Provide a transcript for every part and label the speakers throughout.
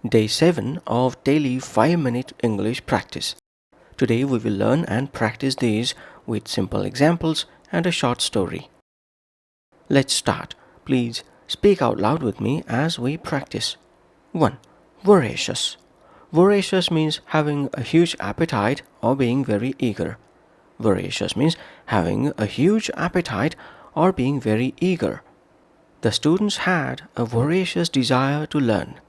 Speaker 1: Day 7 of daily 5-minute English practice. Today we will learn and practice these with simple examples and a short story. Let's start. Please speak out loud with me as we practice. 1. Voracious. Voracious means having a huge appetite or being very eager. Voracious means having a huge appetite or being very eager. The students had a voracious desire to learn.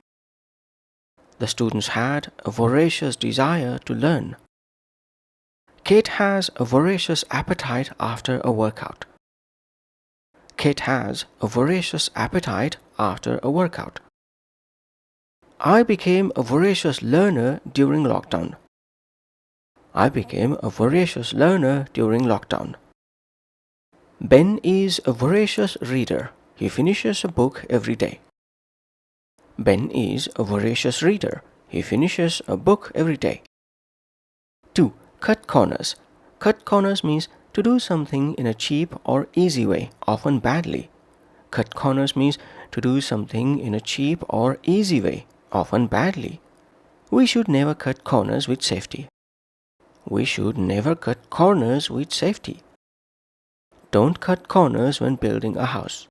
Speaker 1: The students had a voracious desire to learn. Kate has a voracious appetite after a workout. Kate has a voracious appetite after a workout. I became a voracious learner during lockdown. I became a voracious learner during lockdown. Ben is a voracious reader. He finishes a book every day. Ben is a voracious reader. He finishes a book every day. 2. Cut corners. Cut corners means to do something in a cheap or easy way, often badly. Cut corners means to do something in a cheap or easy way, often badly. We should never cut corners with safety. We should never cut corners with safety. Don't cut corners when building a house.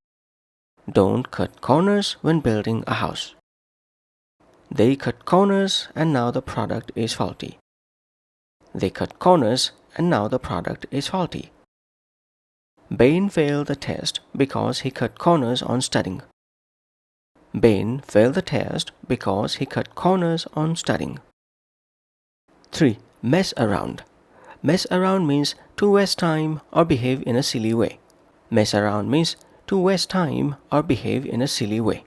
Speaker 1: Don't cut corners when building a house. They cut corners and now the product is faulty. They cut corners and now the product is faulty. Ben failed the test because he cut corners on studying. Ben failed the test because he cut corners on studying. 3. Mess around. Mess around means to waste time or behave in a silly way. Mess around means to waste time or behave in a silly way.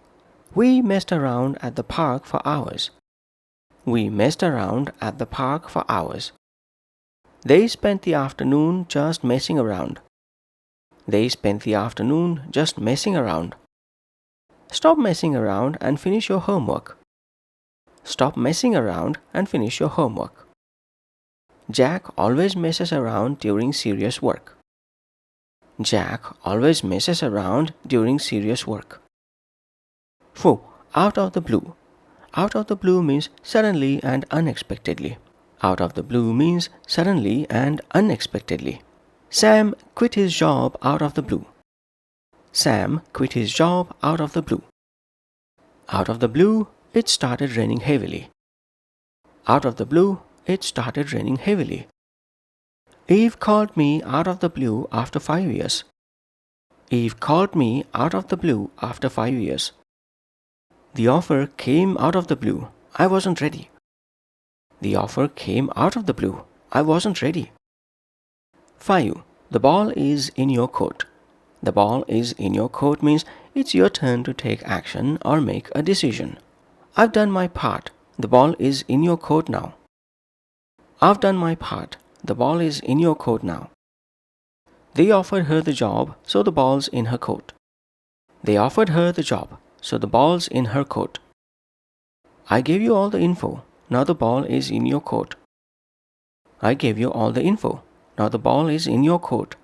Speaker 1: We messed around at the park for hours. We messed around at the park for hours. They spent the afternoon just messing around. They spent the afternoon just messing around. Stop messing around and finish your homework. Stop messing around and finish your homework. Jack always messes around during serious work. Jack always messes around during serious work. 4. Out of the blue. Out of the blue means suddenly and unexpectedly. Out of the blue means suddenly and unexpectedly. Sam quit his job out of the blue. Sam quit his job out of the blue. Out of the blue, it started raining heavily. Out of the blue, it started raining heavily. Eve called me out of the blue after 5 years. Eve called me out of the blue after 5 years. The offer came out of the blue. I wasn't ready. The offer came out of the blue. I wasn't ready. 5. The ball is in your court. The ball is in your court means it's your turn to take action or make a decision. I've done my part. The ball is in your court now. I've done my part. The ball is in your court now. They offered her the job, so the ball's in her court. They offered her the job, so the ball's in her court. I gave you all the info. Now the ball is in your court. I gave you all the info. Now the ball is in your court.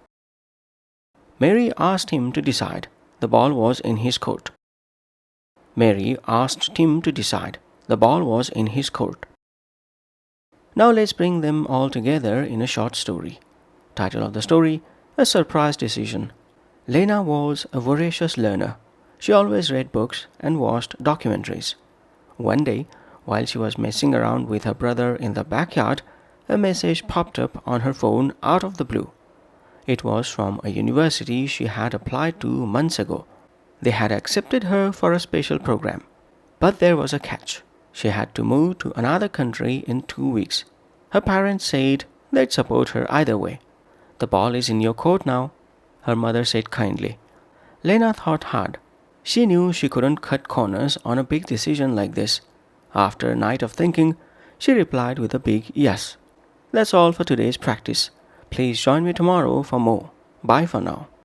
Speaker 1: Mary asked him to decide. The ball was in his court. Mary asked him to decide. The ball was in his court. Now let's bring them all together in a short story. Title of the story: A Surprise Decision. Lena was a voracious learner. She always read books and watched documentaries. One day, while she was messing around with her brother in the backyard, a message popped up on her phone out of the blue. It was from a university she had applied to months ago. They had accepted her for a special program. But there was a catch. She had to move to another country in 2 weeks. Her parents said they'd support her either way. The ball is in your court now, her mother said kindly. Lena thought hard. She knew she couldn't cut corners on a big decision like this. After a night of thinking, she replied with a big yes. That's all for today's practice. Please join me tomorrow for more. Bye for now.